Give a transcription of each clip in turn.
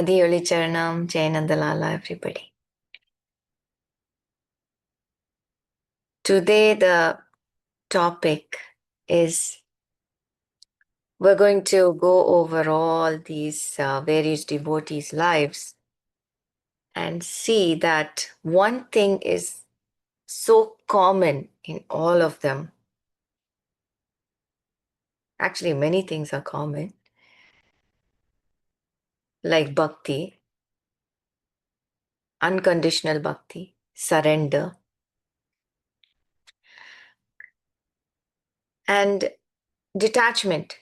Mathioli Charanam, Nandalala, everybody. Today the topic is we're going to go over all these various devotees' lives and see that one thing is so common in all of them. Actually, many things are common, like bhakti, unconditional bhakti, surrender, and detachment.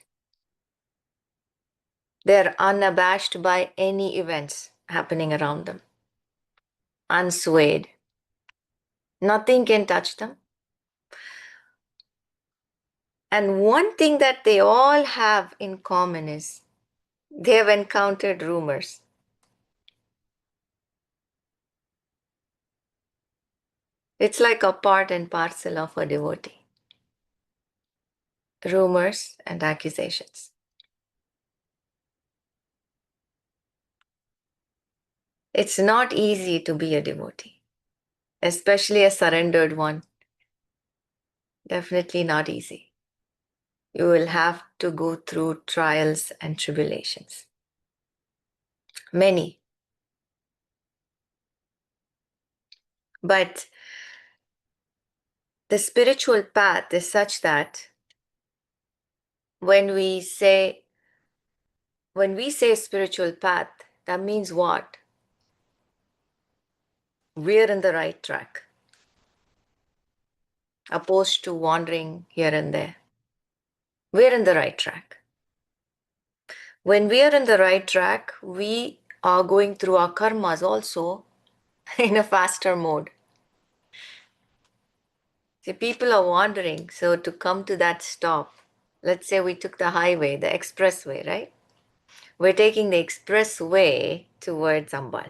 They're unabashed by any events happening around them, unswayed. Nothing can touch them. And one thing that they all have in common is they have encountered rumors. It's like a part and parcel of a devotee. Rumors and accusations. It's not easy to be a devotee, especially a surrendered one. Definitely not easy. You will have to go through trials and tribulations. Many. But the spiritual path is such that when we say spiritual path, that means what? We're in the right track, opposed to wandering here and there. We're in the right track. When we are in the right track, we are going through our karmas also in a faster mode. See, people are wandering, so to come to that stop, let's say we took the highway, the expressway, right? We're taking the expressway towards Ambal.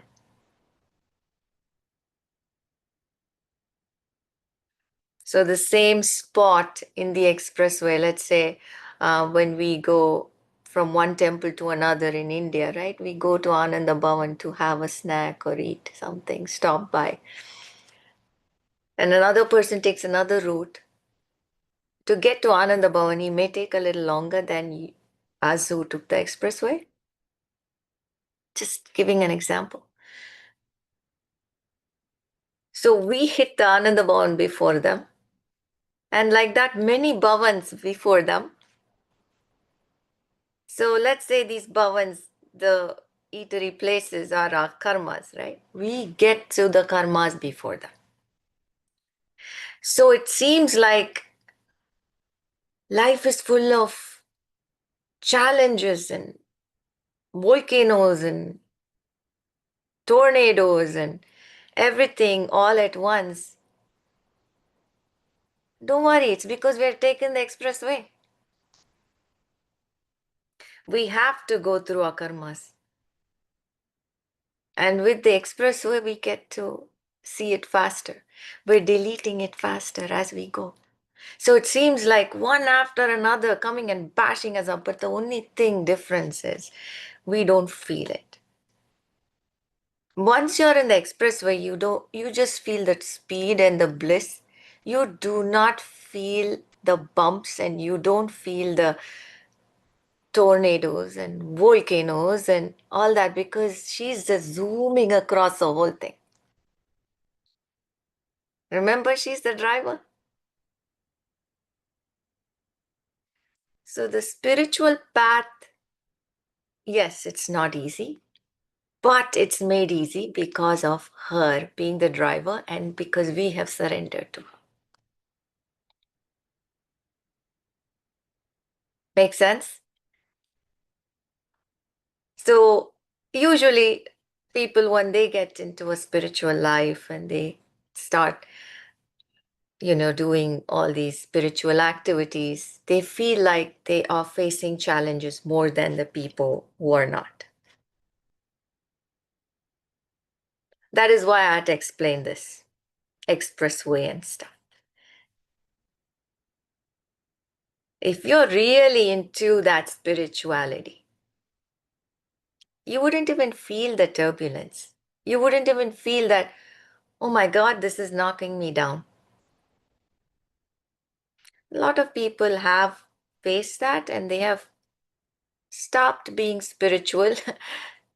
So the same spot in the expressway, let's say when we go from one temple to another in India, right? We go to Ananda Bhavan to have a snack or eat something, stop by. And another person takes another route. To get to Ananda Bhavan, he may take a little longer than us who took the expressway. Just giving an example. So we hit the Ananda Bhavan before them. And like that, many bhavans before them. So let's say these bhavans, the eatery places are our karmas, right? We get to the karmas before them. So it seems like life is full of challenges and volcanoes and tornadoes and everything all at once. Don't worry, it's because we are taking the expressway. We have to go through our karmas. And with the expressway, we get to see it faster. We're deleting it faster as we go. So it seems like one after another coming and bashing us up. But the only thing difference is we don't feel it. Once you're in the expressway, you just feel that speed and the bliss. You do not feel the bumps and you don't feel the tornadoes and volcanoes and all that because she's just zooming across the whole thing. Remember, she's the driver. So the spiritual path, yes, it's not easy, but it's made easy because of her being the driver and because we have surrendered to her. Make sense? So usually people, when they get into a spiritual life and they start doing all these spiritual activities, they feel like they are facing challenges more than the people who are not. That is why I had to explain this expressway and stuff. If you're really into that spirituality, you wouldn't even feel the turbulence. You wouldn't even feel that, oh my God, this is knocking me down. A lot of people have faced that and they have stopped being spiritual,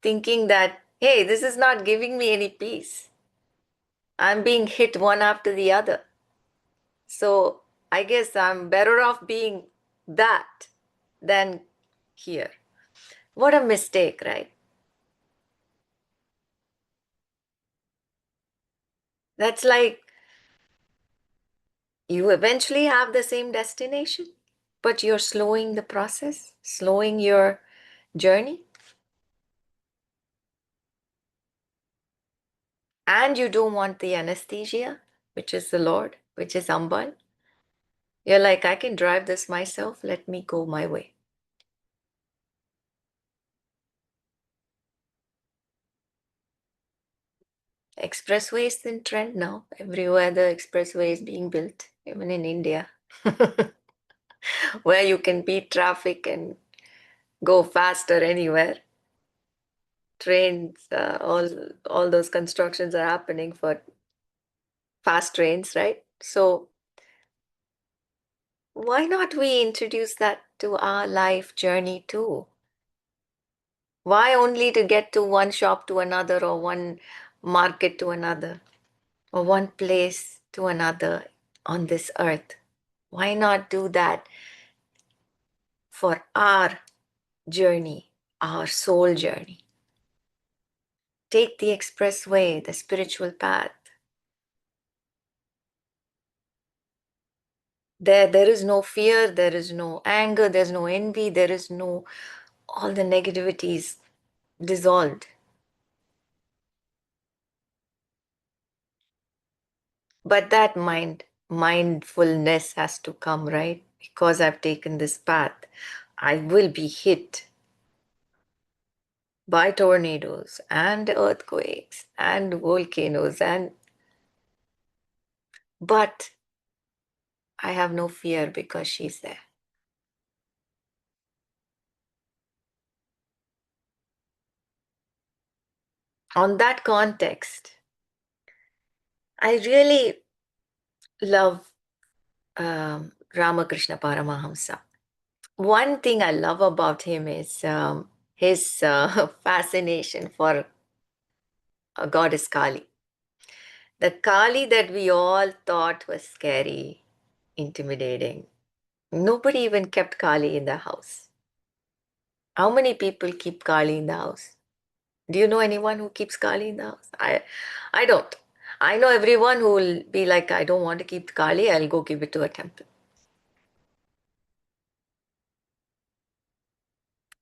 thinking that, hey, this is not giving me any peace. I'm being hit one after the other. So I guess I'm better off being that than here. What a mistake, right? That's like you eventually have the same destination, but you're slowing the process, slowing your journey, and you don't want the anesthesia, which is the Lord, which is Ambal. You're like, I can drive this myself, let me go my way. Expressway is in trend now. Everywhere the expressway is being built, even in India, where you can beat traffic and go faster anywhere. Trains, all those constructions are happening for fast trains, right? So why not we introduce that to our life journey too? Why only to get to one shop to another or one market to another or one place to another on this earth? Why not do that for our journey, our soul journey? Take the expressway, the spiritual path. There is no fear, there is no anger, there's no envy, there is no all the negativities dissolved. But that mindfulness has to come, right? Because I've taken this path, I will be hit by tornadoes and earthquakes and volcanoes and but I have no fear because she's there. On that context, I really love Ramakrishna Paramahamsa. One thing I love about him is his fascination for goddess Kali. The Kali that we all thought was scary, intimidating. Nobody even kept Kali in the house. How many people keep Kali in the house? Do you know anyone who keeps Kali in the house? I don't. I know everyone who will be like, I don't want to keep Kali, I'll go give it to a temple.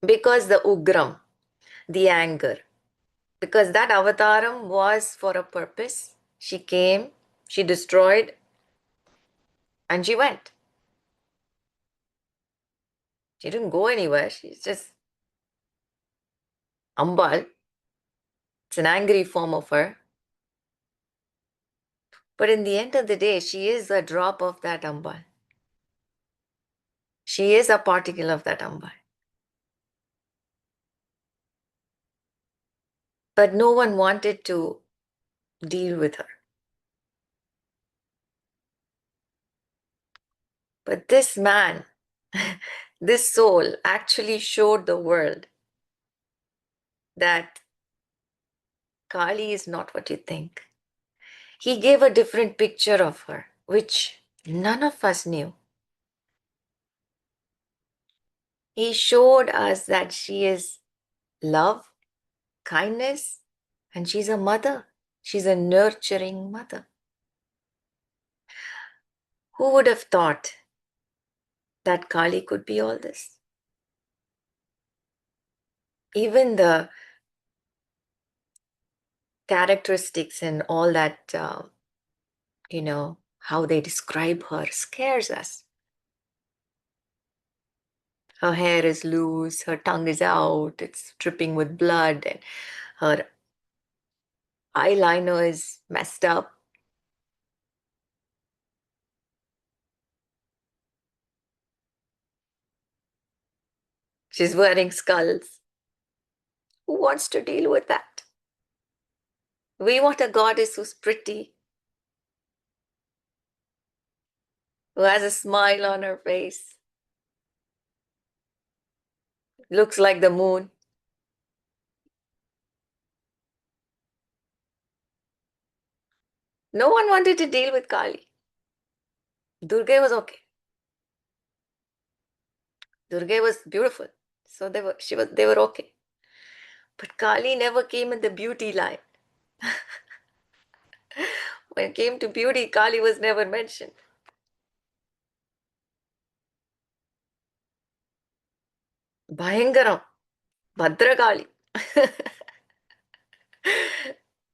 Because the Ugram, the anger, because that avataram was for a purpose. She came, she destroyed, and she went. She didn't go anywhere. She's just Ambal. It's an angry form of her. But in the end of the day, she is a drop of that Ambal. She is a particle of that Ambal. But no one wanted to deal with her. But this man, this soul, actually showed the world that Kali is not what you think. He gave a different picture of her, which none of us knew. He showed us that she is love, kindness, and she's a mother. She's a nurturing mother. Who would have thought that Kali could be all this? Even the characteristics and all that, how they describe her scares us. Her hair is loose, her tongue is out, it's dripping with blood, and her eyeliner is messed up. She's wearing skulls. Who wants to deal with that? We want a goddess who's pretty, who has a smile on her face, looks like the moon. No one wanted to deal with Kali. Durga was okay. Durga was beautiful. So they were okay. But Kali never came in the beauty line. When it came to beauty, Kali was never mentioned. Bhayangaram, Bhadrakali.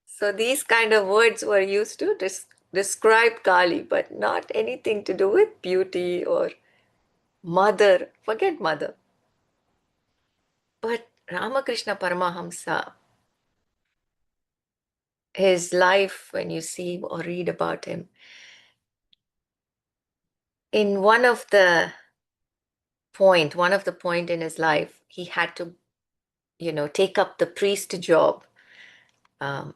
So these kind of words were used to describe Kali, but not anything to do with beauty or mother. Forget mother. But Ramakrishna Paramahamsa, his life, when you see or read about him, in one of the point in his life, he had to, take up the priest job.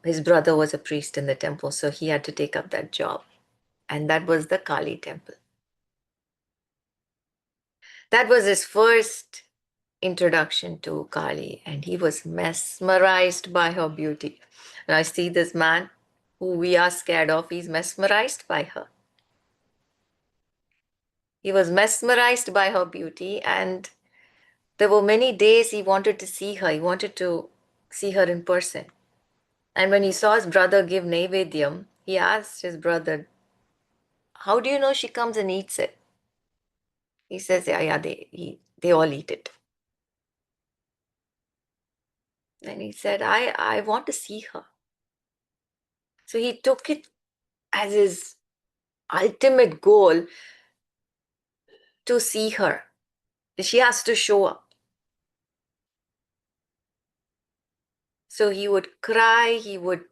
His brother was a priest in the temple, so he had to take up that job. And that was the Kali temple. That was his first introduction to Kali, and he was mesmerized by her beauty. And I see this man who we are scared of, he's mesmerized by her. He was mesmerized by her beauty, and there were many days he wanted to see her. He wanted to see her in person. And when he saw his brother give Naivedyam, he asked his brother, "How do you know she comes and eats it?" He says, "Yeah, they all eat it." And he said, I want to see her. So he took it as his ultimate goal to see her. She has to show up. So he would cry, he would,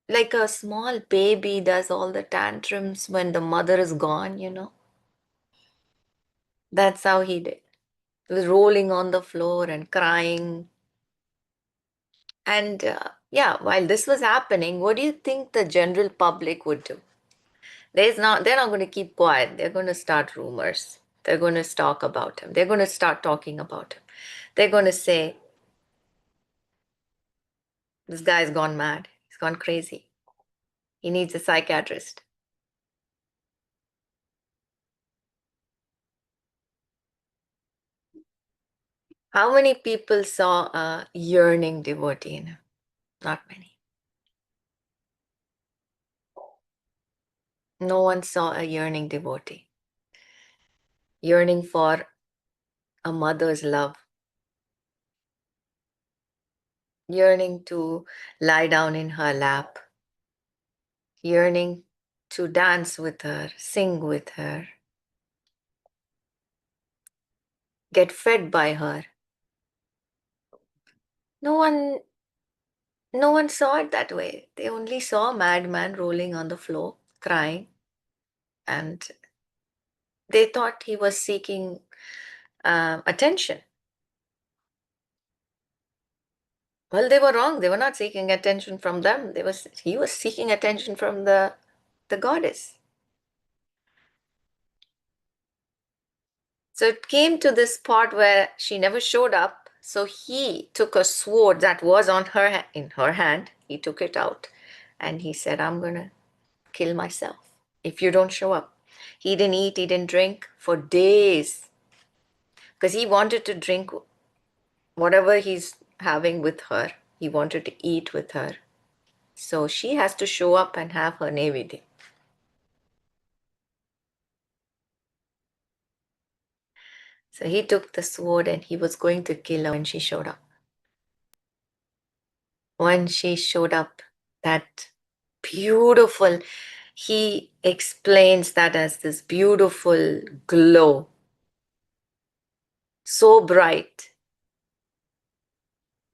like a small baby does all the tantrums when the mother is gone. That's how he did. He was rolling on the floor and crying. And yeah, while this was happening, what do you think the general public would do? They're not going to keep quiet. They're going to start rumors. They're going to talk about him. They're going to start talking about him. They're going to say, this guy's gone mad. He's gone crazy. He needs a psychiatrist. How many people saw a yearning devotee in him? Not many. No one saw a yearning devotee. Yearning for a mother's love. Yearning to lie down in her lap. Yearning to dance with her, sing with her, get fed by her. No one no one saw it that way. They only saw a madman rolling on the floor, crying, and they thought he was seeking attention. Well, they were wrong. They were not seeking attention from them. He was seeking attention from the goddess. So it came to this part where she never showed up. So he took a sword that was in her hand. He took it out and he said, "I'm gonna kill myself if you don't show up." He didn't eat, he didn't drink for days because he wanted to drink whatever he's having with her. He wanted to eat with her. So she has to show up and have her Naivedya. So he took the sword and he was going to kill her when she showed up. When she showed up, that beautiful, he explains that as this beautiful glow, so bright.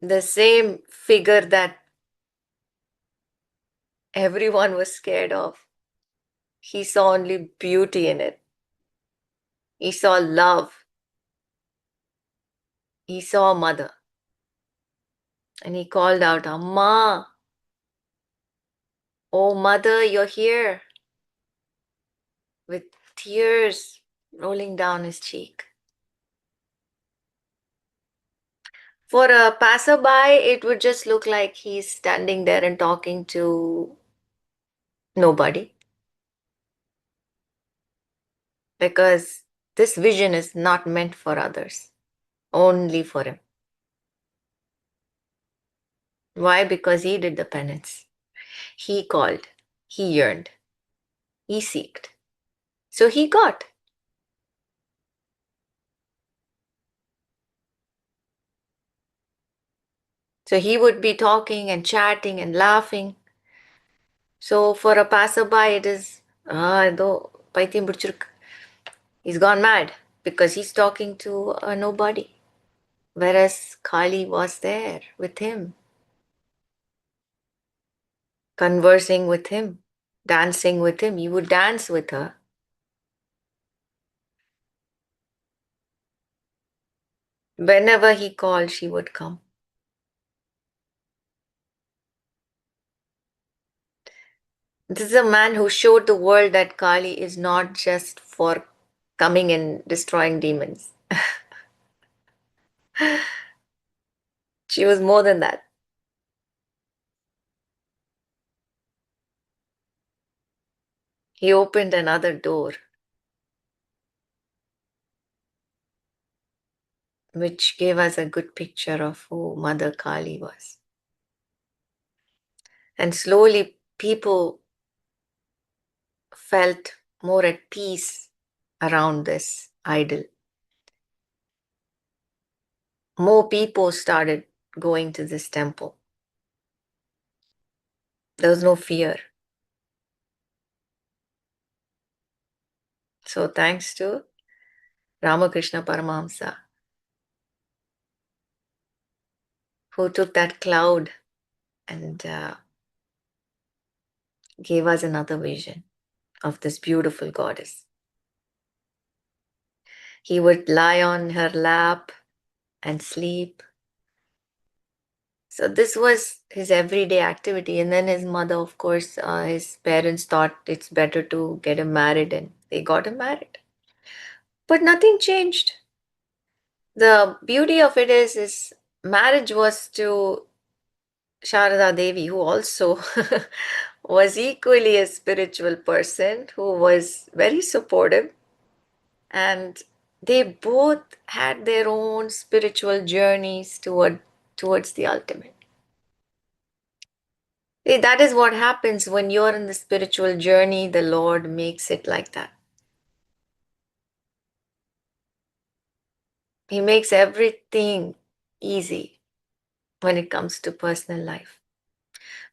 The same figure that everyone was scared of. He saw only beauty in it. He saw love. He saw a mother. And he called out, Amma, oh mother, you're here, with tears rolling down his cheek. For a passerby, it would just look like he's standing there and talking to nobody, because this vision is not meant for others, only for him. Why? Because he did the penance. He called, he yearned, he seeked. So he got. So he would be talking and chatting and laughing. So for a passerby, it is, though, பைத்தியம் பிடிச்சிருக்கு. He's gone mad because he's talking to a nobody. Whereas Kali was there with him, conversing with him, dancing with him. He would dance with her. Whenever he called, she would come. This is a man who showed the world that Kali is not just for coming and destroying demons. She was more than that. He opened another door, which gave us a good picture of who Mother Kali was. And slowly, people felt more at peace around this idol. More people started going to this temple. There was no fear. So, thanks to Ramakrishna Paramahamsa, who took that cloud and gave us another vision of this beautiful goddess. He would lie on her lap and sleep. So this was his everyday activity. And then his mother, of course, his parents thought it's better to get him married, and they got him married. But nothing changed. The beauty of it is marriage was to Sharada Devi, who also was equally a spiritual person, who was very supportive, and they both had their own spiritual journeys towards the ultimate. See, that is what happens when you're in the spiritual journey. The Lord makes it like that. He makes everything easy when it comes to personal life.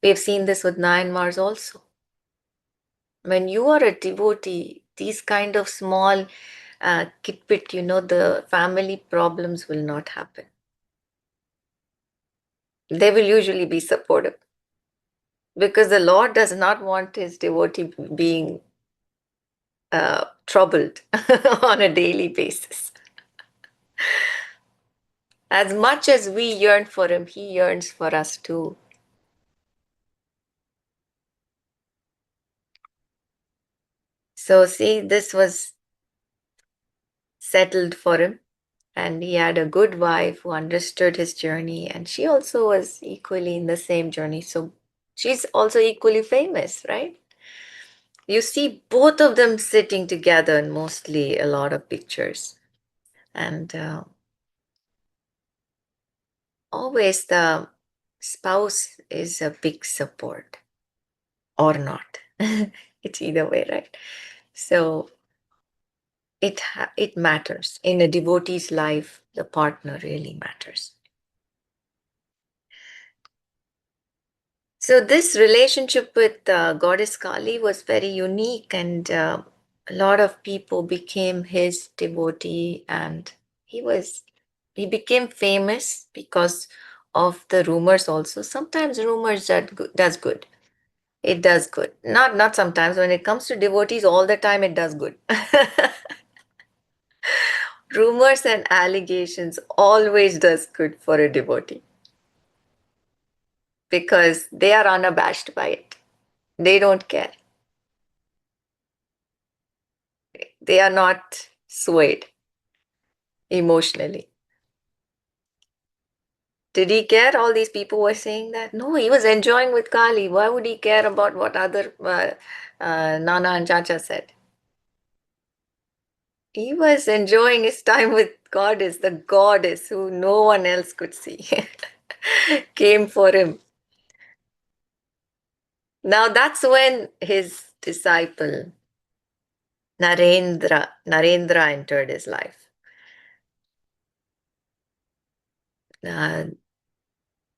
We have seen this with Myanmar's also. When you are a devotee, these kind of small kitbit, the family problems will not happen. They will usually be supportive, because the Lord does not want his devotee being troubled on a daily basis. As much as we yearn for him, he yearns for us too. So, see, this was settled for him, and he had a good wife who understood his journey, and she also was equally in the same journey. So, she's also equally famous, right? You see both of them sitting together in mostly a lot of pictures. And always the spouse is a big support, or not. It's either way, right? So it matters. In a devotee's life, the partner really matters. So this relationship with Goddess Kali was very unique, and a lot of people became his devotee, and he became famous because of the rumors also. Sometimes rumors does good. It does good. Not sometimes. When it comes to devotees, all the time it does good. Rumors and allegations always does good for a devotee. because they are unabashed by it. They don't care. They are not swayed emotionally. Did he care? All these people were saying that. No, he was enjoying with Kaali. Why would he care about what other Nana and Chacha said? He was enjoying his time with Goddess, the Goddess who no one else could see, came for him. Now that's when his disciple Narendra entered his life. Uh,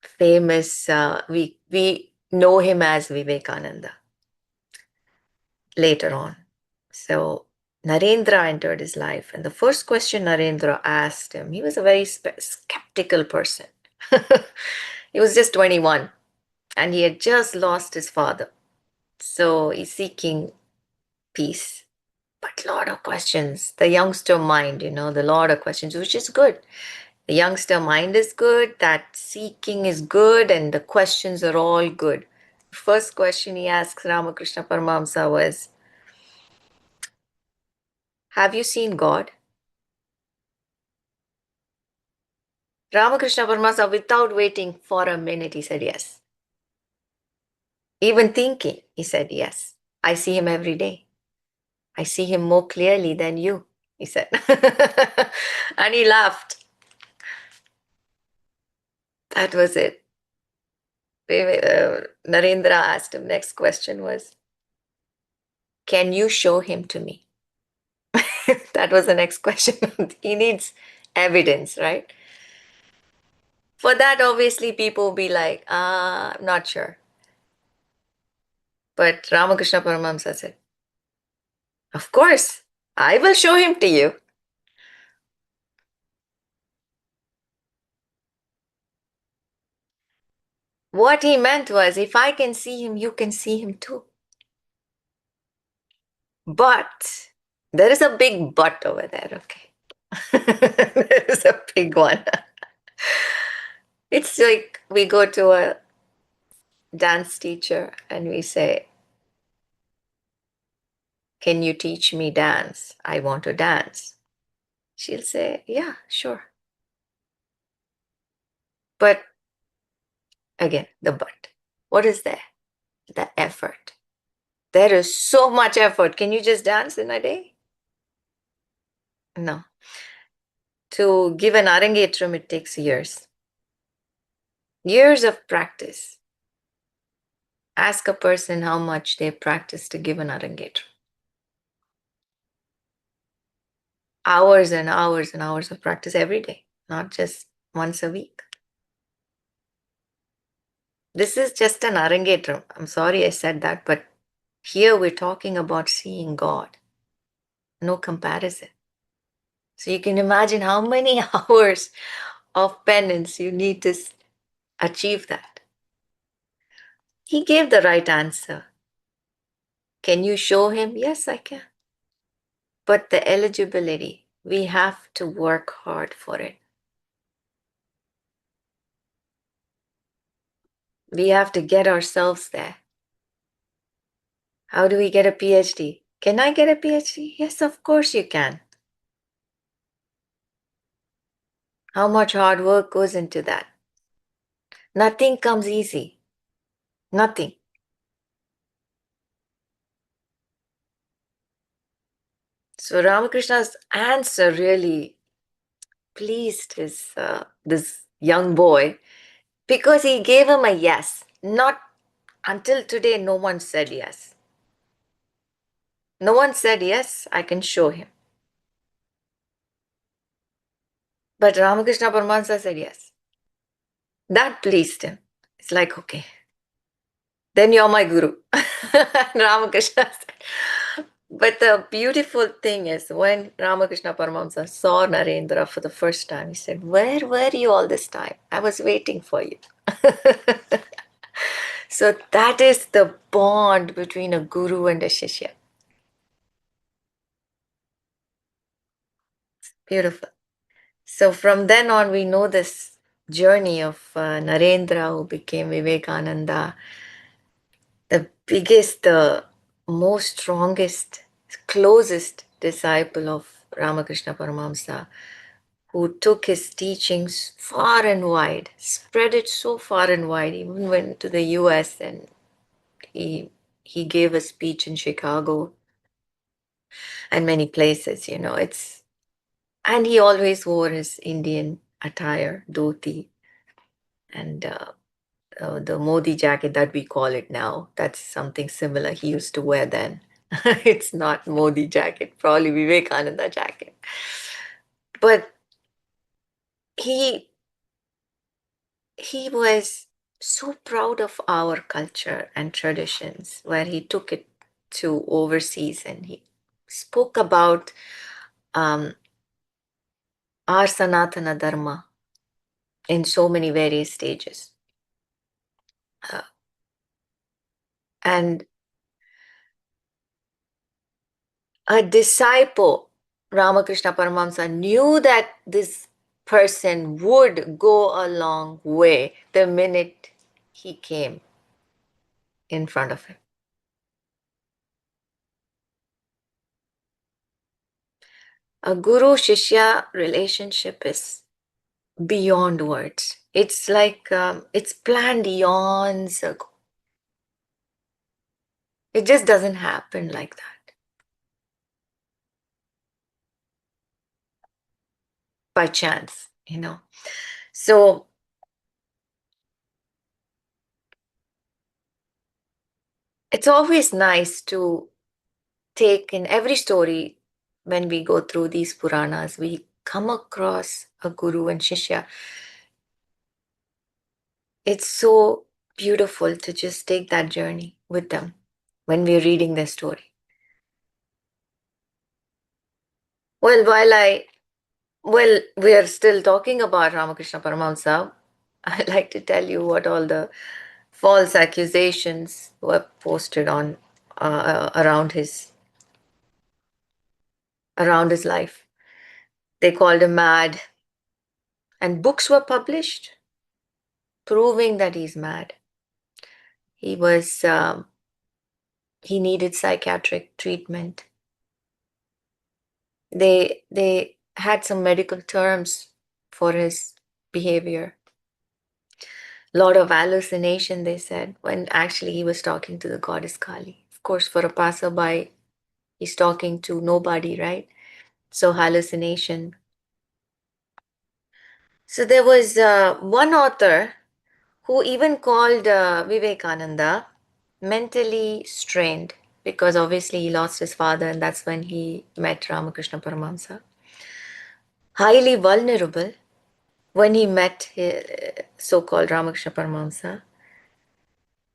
famous, we know him as Vivekananda later on. So Narendra entered his life, and the first question Narendra asked him, he was a very skeptical person. He was just 21 and he had just lost his father. So he's seeking peace. But lot of questions. The youngster mind, the lot of questions, which is good. The youngster mind is good, that seeking is good, and the questions are all good. First question he asks Ramakrishna Paramahamsa was, have you seen God? Ramakrishna Paramahamsa, without waiting for a minute, he said yes. Even thinking, he said yes. I see him every day. I see him more clearly than you, he said. And he laughed. That was it. Narendra asked him, next question was, can you show him to me? That was the next question. He needs evidence, right? For that, obviously, people will be like, I'm not sure. But Ramakrishna Paramahamsa said, of course, I will show him to you. What he meant was, if I can see him, you can see him too. But there is a big but over there, okay? There is a big one. It's like we go to a dance teacher and we say, can you teach me dance? I want to dance. She'll say, yeah, sure. But again, the but. What is there? The effort. There is so much effort. Can you just dance in a day? No. To give an arangetram, it takes years. Years of practice. Ask a person how much they practice to give an arangetram. Hours and hours and hours of practice every day, not just once a week. This is just an arangetram. I'm sorry I said that, but here we're talking about seeing God. No comparison. So you can imagine how many hours of penance you need to achieve that. He gave the right answer. Can you show him? Yes, I can. But the eligibility, we have to work hard for it. We have to get ourselves there. How do we get a PhD? Can I get a PhD? Yes, of course you can. How much hard work goes into that? Nothing comes easy. Nothing. So Ramakrishna's answer really pleased this young boy because he gave him a yes. Not until today, no one said yes. No one said yes, I can show him. But Ramakrishna Paramahansa said yes. That pleased him. It's like, okay, then you're my guru. Ramakrishna said. But the beautiful thing is when Ramakrishna Paramahamsa saw Narendra for the first time, he said, where were you all this time? I was waiting for you. So that is the bond between a guru and a shishya. Beautiful. So from then on, we know this journey of Narendra, who became Vivekananda, the biggest, the most strongest, closest disciple of Ramakrishna Paramahamsa, who took his teachings far and wide, spread it so far and wide, even went to the US, and he he gave a speech in Chicago and many places, it's and he always wore his Indian attire, dhoti, and the Modi jacket that we call it now. That's something similar he used to wear then. It's not Modi jacket, probably Vivekananda jacket. But he he was so proud of our culture and traditions, where he took it to overseas, and he spoke about um, our Sanatana Dharma in so many various stages. Uh, and a disciple, Ramakrishna Paramahamsa, knew that this person would go a long way the minute he came in front of him. A guru shishya relationship is beyond words. It's like it's planned eons ago. It just doesn't happen like that by chance. So it's always nice to take in every story. When we go through these Puranas, we come across a guru and shishya. It's so beautiful to just take that journey with them when we're reading their story. Well, while we are still talking about Ramakrishna Paramahamsa, I like to tell you what all the false accusations were posted on around his life. They called him mad, and books were published proving that he's mad. He was he needed psychiatric treatment. They had some medical terms for his behavior. A lot of hallucination, they said, when actually he was talking to the goddess Kali. Of course, for a passerby, he's talking to nobody, right? So hallucination. So there was one author who even called Vivekananda mentally strained, because obviously he lost his father, and that's when he met Ramakrishna Paramahamsa. Highly vulnerable when he met so-called Ramakrishna Paramahamsa,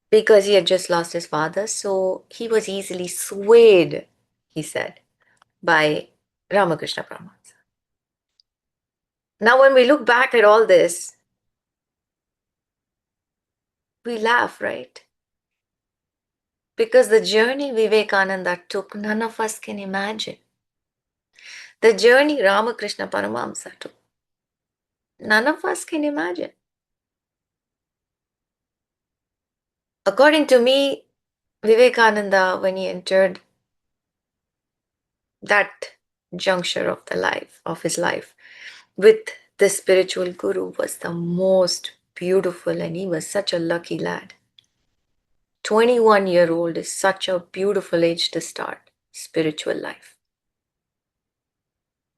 because he had just lost his father. So he was easily swayed, he said, by Ramakrishna Paramahamsa. Now, when we look back at all this, we laugh, right? Because the journey Vivekananda took, none of us can imagine. The journey Ramakrishna Paramahamsa took, none of us can imagine. According to me, Vivekananda, when he entered that juncture of his life with the spiritual guru, was the most beautiful, and he was such a lucky lad. 21-year-old is such a beautiful age to start spiritual life,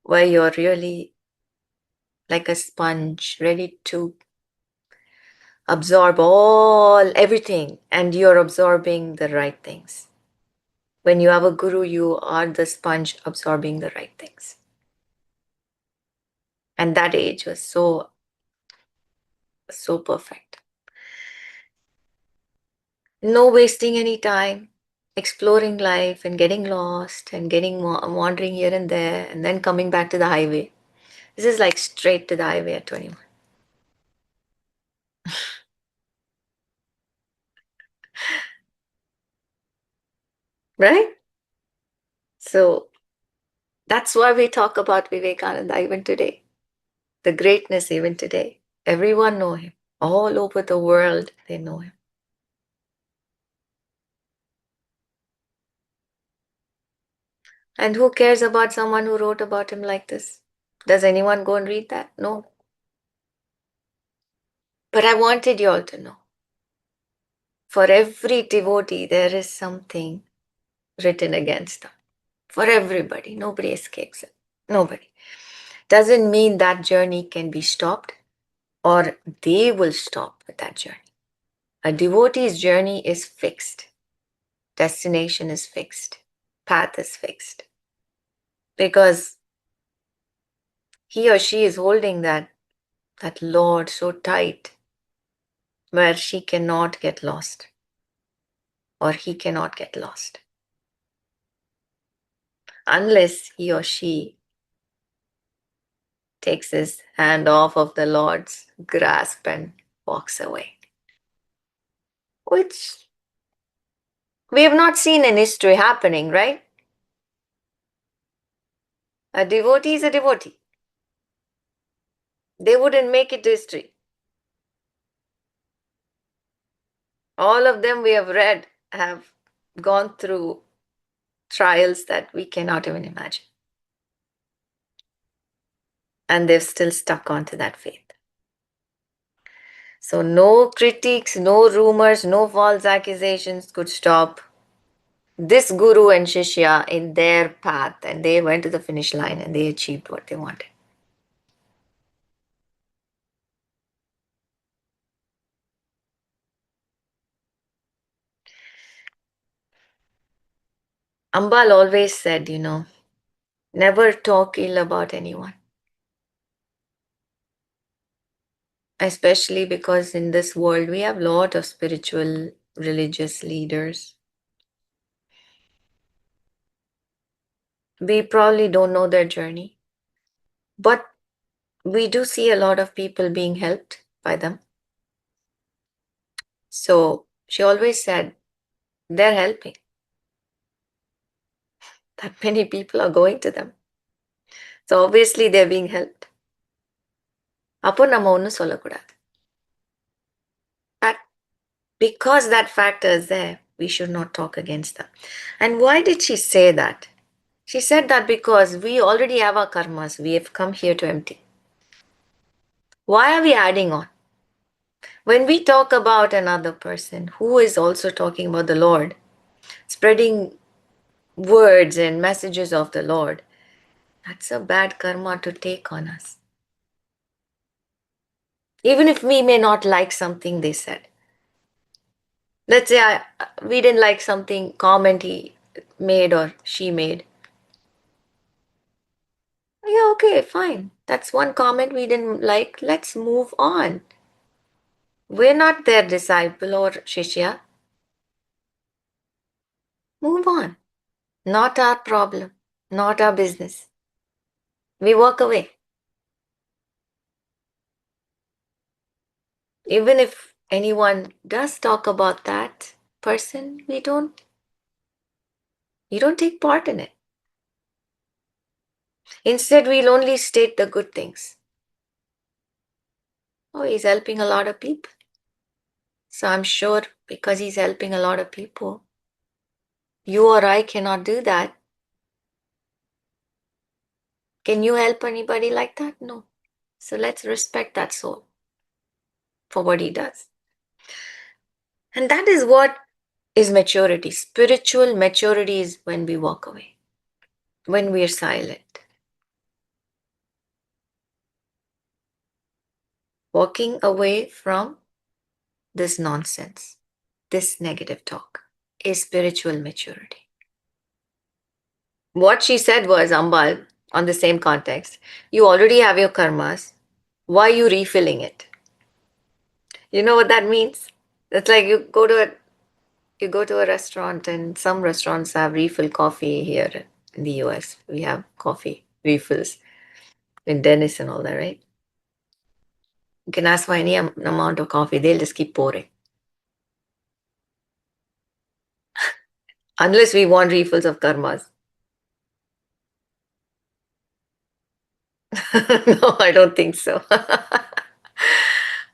where you're really like a sponge, ready to absorb everything, and you're absorbing the right things. When you have a guru, you are the sponge absorbing the right things. And that age was so perfect. No wasting any time, exploring life and getting lost and getting wandering here and there, and then coming back to the highway. This is like straight to the highway at 21. Right? So that's why we talk about Vivekananda even today, the greatness even today. Everyone know him. All over the world, they know him. And who cares about someone who wrote about him like this? Does anyone go and read that? No. But I wanted you all to know. For every devotee, there is something written against them. For everybody. Nobody escapes it. Nobody. Doesn't mean that journey can be stopped or they will stop with that journey. A devotee's journey is fixed. Destination is fixed. Path is fixed. Because he or she is holding that Lord so tight where she cannot get lost or he cannot get lost unless he or she takes his hand off of the Lord's grasp and walks away. Which we have not seen in history happening, right? A devotee is a devotee. They wouldn't make it to history. All of them we have read have gone through trials that we cannot even imagine. And they've still stuck onto that faith. So no critiques, no rumors, no false accusations could stop this guru and shishya in their path, and they went to the finish line and they achieved what they wanted. Ambal always said, never talk ill about anyone. Especially because in this world we have a lot of spiritual, religious leaders. We probably don't know their journey, but we do see a lot of people being helped by them. So she always said, they're helping. That many people are going to them. So obviously they're being helped. அப்போ நம்ம ஒன்றும் சொல்லக்கூடாது. But because that factor is there, we should not talk against them. And why did she say that? She said that because we already have our karmas. We have come here to empty. Why are we adding on? When we talk about another person who is also talking about the Lord, spreading words and messages of the Lord, that's a bad karma to take on us. Even if we may not like something they said. Let's say we didn't like something comment he made or she made. Yeah, okay, fine. That's one comment we didn't like. Let's move on. We're not their disciple or shishya. Move on. Not our problem. Not our business. We walk away. Even if anyone does talk about that person, we don't take part in it. Instead, we'll only state the good things. Oh, he's helping a lot of people. So I'm sure because he's helping a lot of people, you or I cannot do that. Can you help anybody like that? No. So let's respect that soul for what he does. And that is what is maturity. Spiritual maturity is when we walk away, when we are silent. Walking away from this nonsense, this negative talk is spiritual maturity. What she said was, Ambal, on the same context, you already have your karmas. Why are you refilling it? You know what that means? It's like you go to a restaurant, and some restaurants have refill coffee. Here in the US, we have coffee refills in Dennis and all that, right? You can ask for any amount of coffee, they'll just keep pouring. Unless we want refills of karmas. No, I don't think so.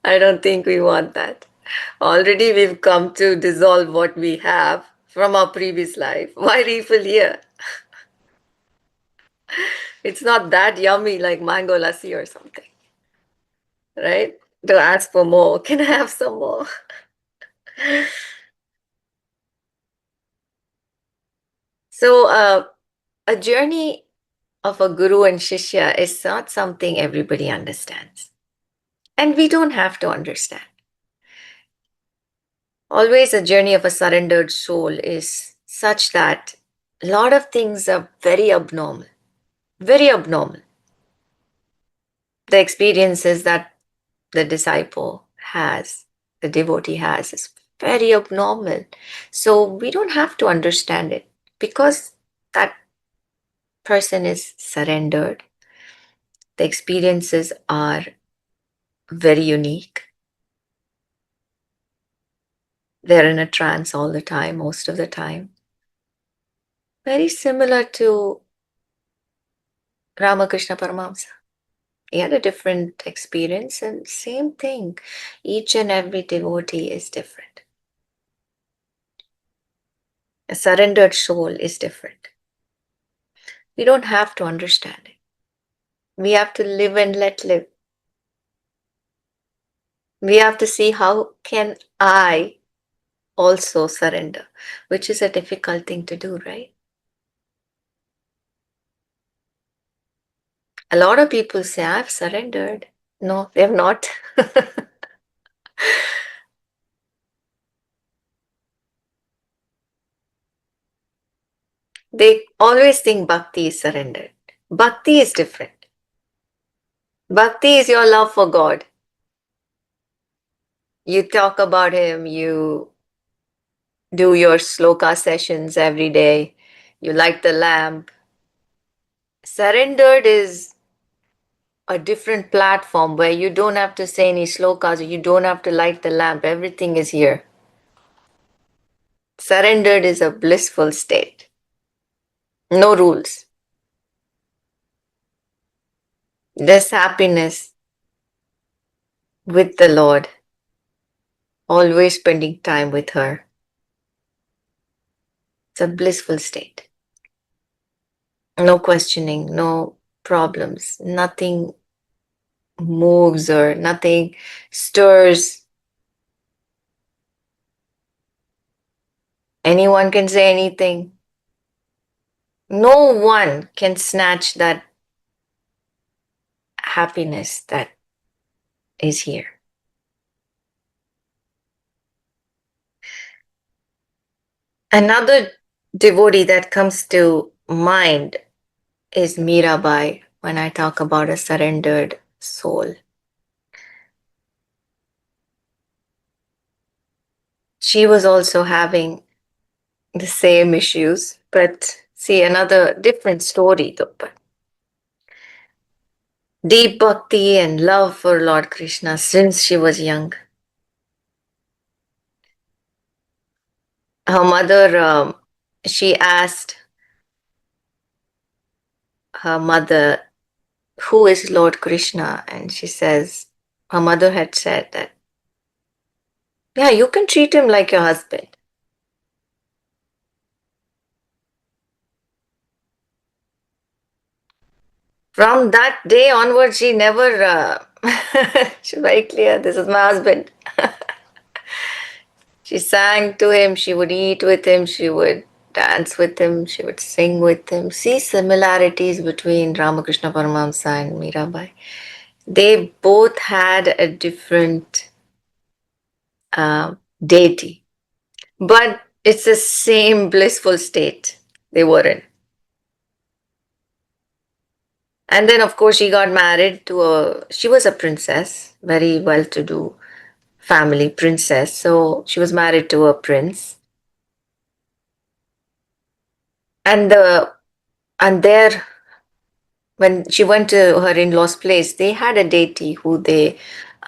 I don't think we want that. Already we've come to dissolve what we have from our previous life. Why refill here? It's not that yummy like mango lassi or something, right? To ask for more. Can I have some more? So, a journey of a guru and shishya is not something everybody understands. And we don't have to understand. Always a journey of a surrendered soul is such that a lot of things are very abnormal, very abnormal. The experiences that the disciple has, the devotee has, is very abnormal. So we don't have to understand it because that person is surrendered. The experiences are very unique. They're in a trance all the time, most of the time. Very similar to Ramakrishna Paramahamsa. He had a different experience, and same thing. Each and every devotee is different. A surrendered soul is different. We don't have to understand it. We have to live and let live. We have to see how can I also surrender, which is a difficult thing to do, right? A lot of people say, I've surrendered. No, they have not. They always think bhakti is surrendered. Bhakti is different. Bhakti is your love for God. You talk about Him, you do your sloka sessions every day, you light the lamp. Surrendered is a different platform where you don't have to say any slokas, you don't have to light the lamp, everything is here. Surrendered is a blissful state. No rules. This happiness with the Lord, always spending time with her. It's a blissful state. No questioning, no problems, nothing moves or nothing stirs. Anyone can say anything. No one can snatch that happiness that is here. Another devotee that comes to mind is Mirabai when I talk about a surrendered soul. She was also having the same issues, but see, another different story though. But deep bhakti and love for Lord Krishna since she was young. Her mother, she asked her mother, who is Lord Krishna? And she says, her mother had said that, yeah, you can treat him like your husband. From that day onwards, she never, she's very clear, this is my husband. She sang to him, she would eat with him, she would dance with him, she would sing with him. See similarities between Ramakrishna Paramahamsa and Mirabai. They both had a different deity, but it's the same blissful state they were in. And then, of course, she got married to she was a princess, very well to do family princess. So she was married to a prince. And there, when she went to her in-laws' place, they had a deity who they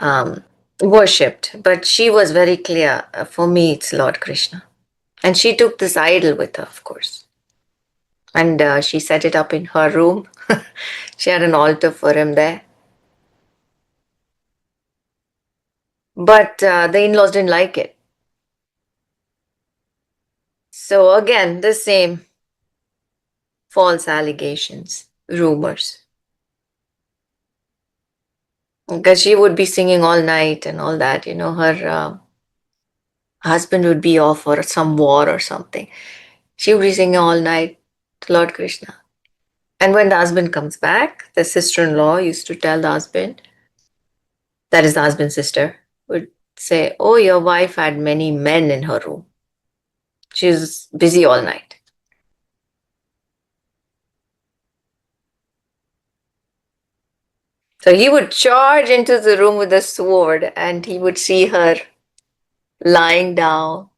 um, worshipped. But she was very clear, for me, it's Lord Krishna. And she took this idol with her, of course. And she set it up in her room. She had an altar for him there. But the in laws didn't like it. So, again, the same false allegations, rumors. Because she would be singing all night and all that, her husband would be off for some war or something. She would be singing all night to Lord Krishna. And when the husband comes back, the sister in law used to tell the husband, that is the husband's sister, would say, "Oh, your wife had many men in her room. She was busy all night." So he would charge into the room with a sword and he would see her lying down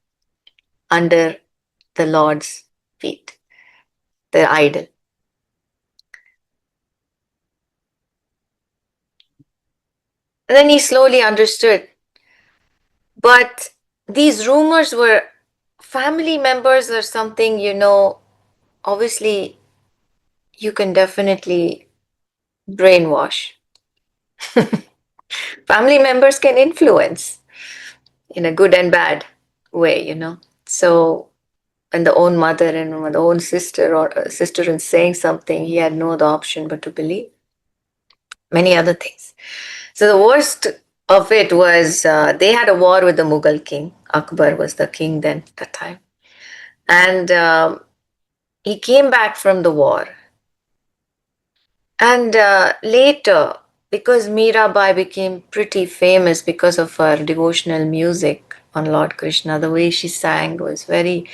under the Lord's feet, the idol. And then he slowly understood. But these rumors were family members or something, obviously you can definitely brainwash. Family members can influence in a good and bad way. So, and the own mother and the own sister or sister in saying something, he had no other option but to believe many other things. So the worst of it was they had a war with the Mughal king. Akbar was the king then at that time. And he came back from the war. And later, because Mirabai became pretty famous because of her devotional music on Lord Krishna, the way she sang was very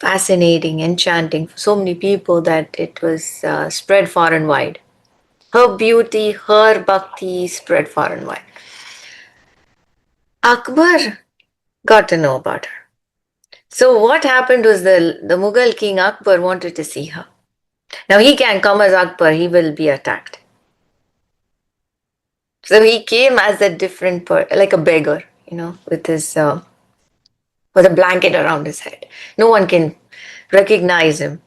fascinating, enchanting for so many people that it was spread far and wide. Her beauty, her bhakti spread far and wide. Akbar got to know about her. So what happened was the Mughal king Akbar wanted to see her. Now he can come as Akbar, he will be attacked. So he came as a different like a beggar, with his with a blanket around his head. No one can recognize him.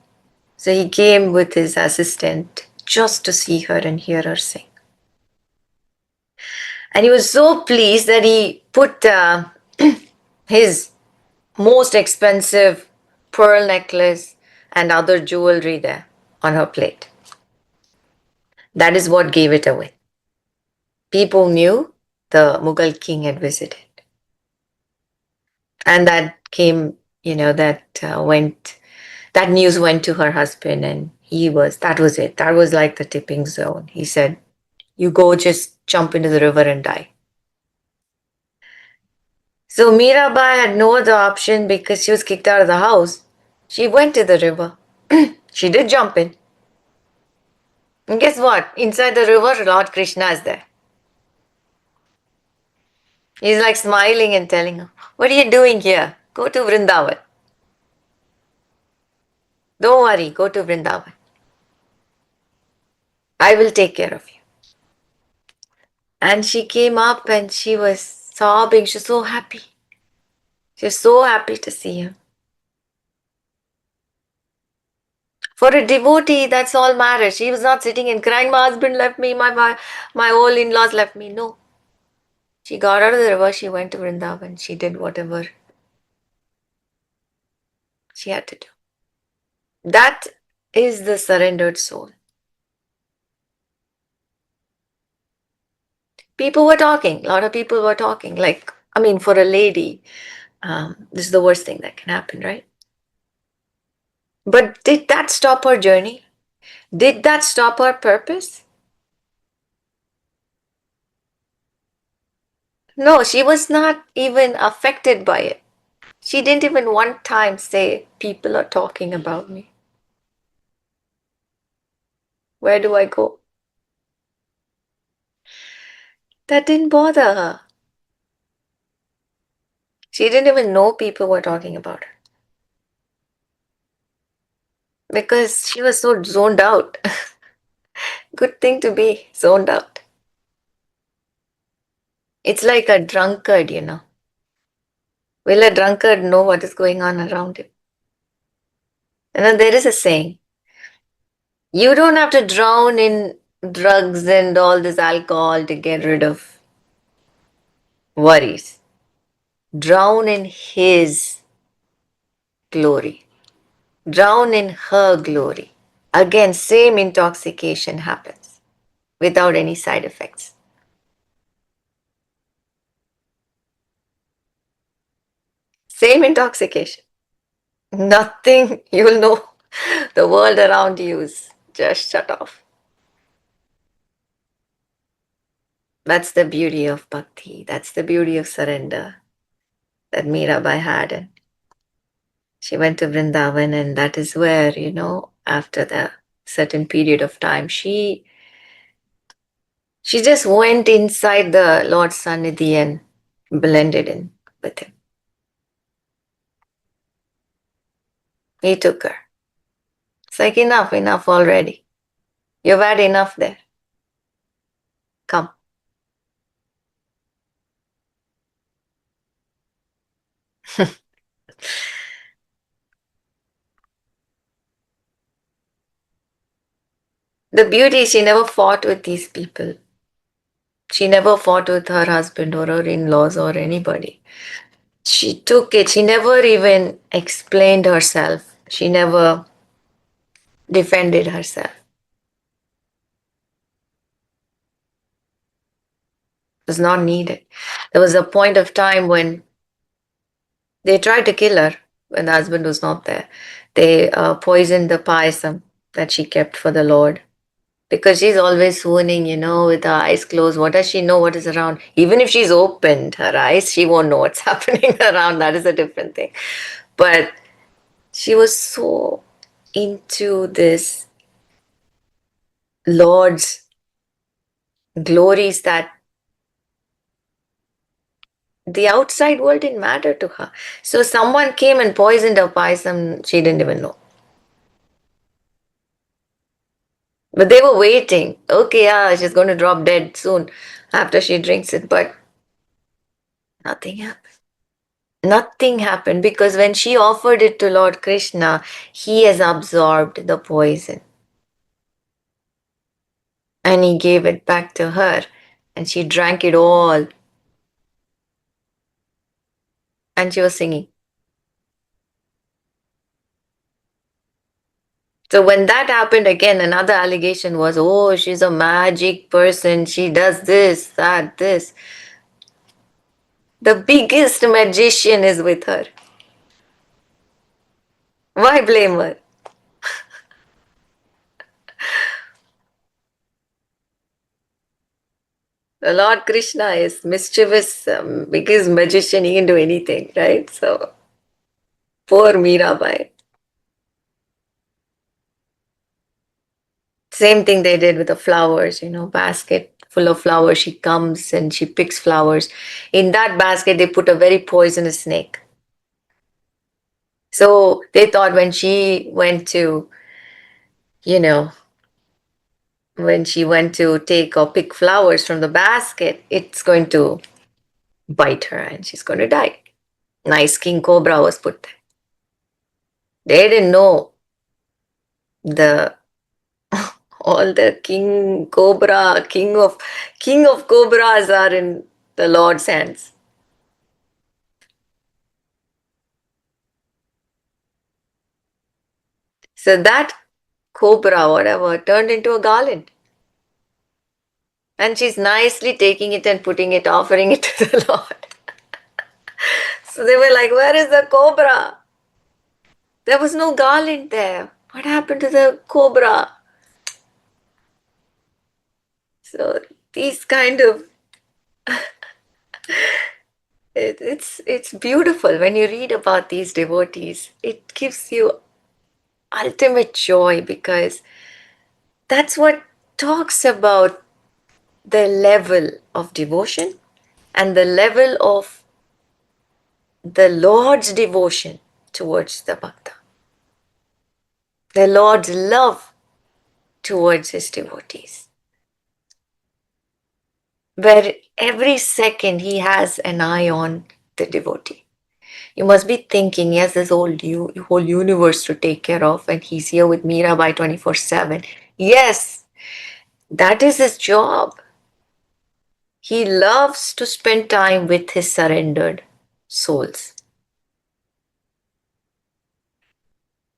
So he came with his assistant just to see her and hear her sing. And he was so pleased that he put his most expensive pearl necklace and other jewelry there on her plate. That is what gave it away. People knew the Mughal king had visited. And that came, that news went to her husband, and that was it. That was like the tipping zone. He said, "You go, just jump into the river and die." So Mirabai had no other option because she was kicked out of the house. She went to the river. She did jump in. And guess what? Inside the river, Lord Krishna is there. He's like smiling and telling her, "What are you doing here? Go to Vrindavan. Don't worry, go to Vrindavan. I will take care of you." And she came up and she was sobbing. She was so happy. She was so happy to see him. For a devotee, that's all matters. She was not sitting and crying, "My husband left me, my old in-laws left me." No. She got out of the river, she went to Vrindavan, she did whatever she had to do. That is the surrendered soul. People were talking, a lot of people were talking. Like, I mean, for a lady, this is the worst thing that can happen, right? But did that stop her journey? Did that stop her purpose? No, she was not even affected by it. She didn't even one time say, "People are talking about me. Where do I go?" That didn't bother her. She didn't even know people were talking about her because she was so zoned out. Good thing to be zoned out. It's like a drunkard. Will a drunkard know what is going on around him? And then there is a saying, you don't have to drown in drugs and all this alcohol to get rid of worries, drown in his glory, drown in her glory. Again, same intoxication happens without any side effects. Same intoxication. Nothing, you'll know the world around you is just shut off. That's the beauty of bhakti. That's the beauty of surrender that Mirabai had. And she went to Vrindavan, and that is where, after the certain period of time, she just went inside the Lord's Sannidhi and blended in with him. He took her. It's like enough already. You've had enough there. Come. The beauty is she never fought with these people. She never fought with her husband or her in-laws or anybody. She took it. She never even explained herself. She never defended herself. It was not needed. There was a point of time when they tried to kill her when the husband was not there. They poisoned the payasam that she kept for the Lord. Because she's always swooning, with her eyes closed. What does she know what is around? Even if she's opened her eyes, she won't know what's happening around. That is a different thing. But she was so into this Lord's glories that the outside world didn't matter to her. So someone came and poisoned her payasam, she didn't even know. But they were waiting. Okay, yeah, she's going to drop dead soon after she drinks it. But nothing happened. Nothing happened because when she offered it to Lord Krishna, he has absorbed the poison. And he gave it back to her. And she drank it all. And she was singing. So when that happened again, another allegation was, oh, she's a magic person. She does this, that, this. The biggest magician is with her. Why blame her? The Lord Krishna is mischievous, biggest magician. He can do anything, right? So poor Mirabai. Same thing they did with the flowers, basket full of flowers. She comes and she picks flowers. In that basket, they put a very poisonous snake. So they thought when she went to, you know, when she went to take or pick flowers from the basket, it's going to bite her and she's going to die. Nice king cobra was put there. They didn't know the all the king of cobras are in the Lord's hands. So that cobra, whatever, turned into a garland. And she's nicely taking it and putting it, offering it to the Lord. So they were like, where is the cobra? There was no garland there. What happened to the cobra? So these kind of it's beautiful when you read about these devotees. It gives you ultimate joy because that's what talks about the level of devotion and the level of the Lord's devotion towards the bhakta, the Lord's love towards his devotees, where every second he has an eye on the devotee. You must be thinking, yes, this whole universe to take care of, and he's here with Mirabai 24/7. Yes, that is his job. He loves to spend time with his surrendered souls.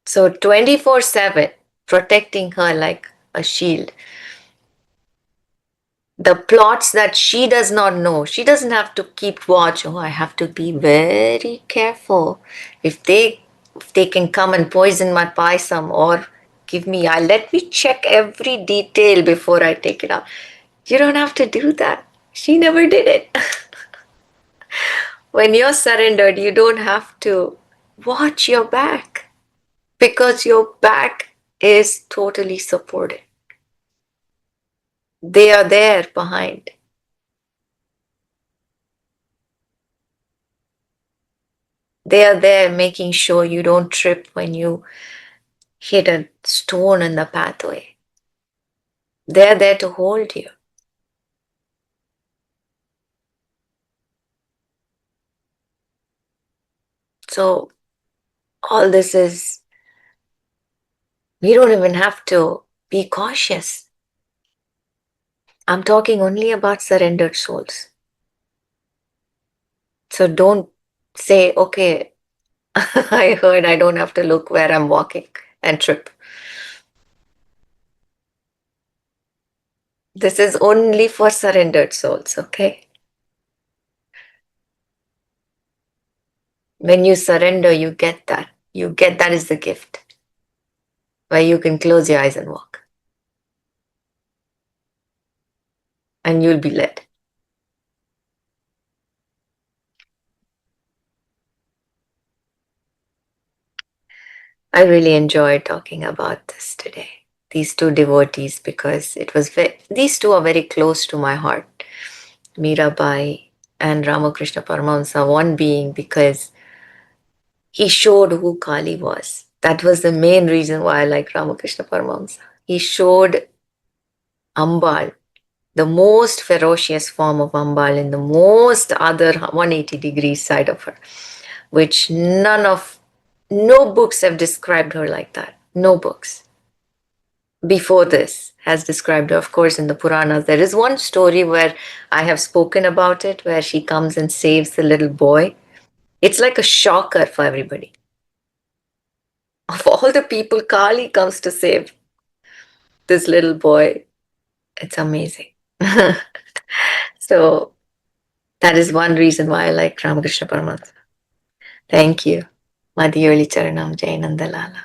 So 24/7, protecting her like a shield. The plots that she does not know, she doesn't have to keep watch. Oh, I have to be very careful. If they can come and poison my paisam or give me, I let me check every detail before I take it out. You don't have to do that. She never did it. When you're surrendered, you don't have to watch your back because your back is totally supported. They are there behind. They are there making sure you don't trip when you hit a stone in the pathway. They're there to hold you. So, all this is, we don't even have to be cautious. I'm talking only about surrendered souls. So, don't say, okay, I heard I don't have to look where I'm walking and trip. This is only for surrendered souls, okay? When you surrender, you get that. You get that is the gift where you can close your eyes and walk and you'll be led. I really enjoyed talking about this today. These two devotees, because these two are very close to my heart. Mirabai and Ramakrishna Paramahamsa, one being because he showed who Kali was. That was the main reason why I like Ramakrishna Paramahamsa. He showed Ambal, the most ferocious form of Ambal in the most other 180 degrees side of her, which no books have described her like that. No books before this has described her. Of course, in the Puranas, there is one story where I have spoken about it, where she comes and saves the little boy. It's like a shocker for everybody. Of all the people, Kali comes to save this little boy. It's amazing. So that is one reason why I like Ramakrishna Paramahansa. Thank you. Mathioli Charanam, Jai Nandalala.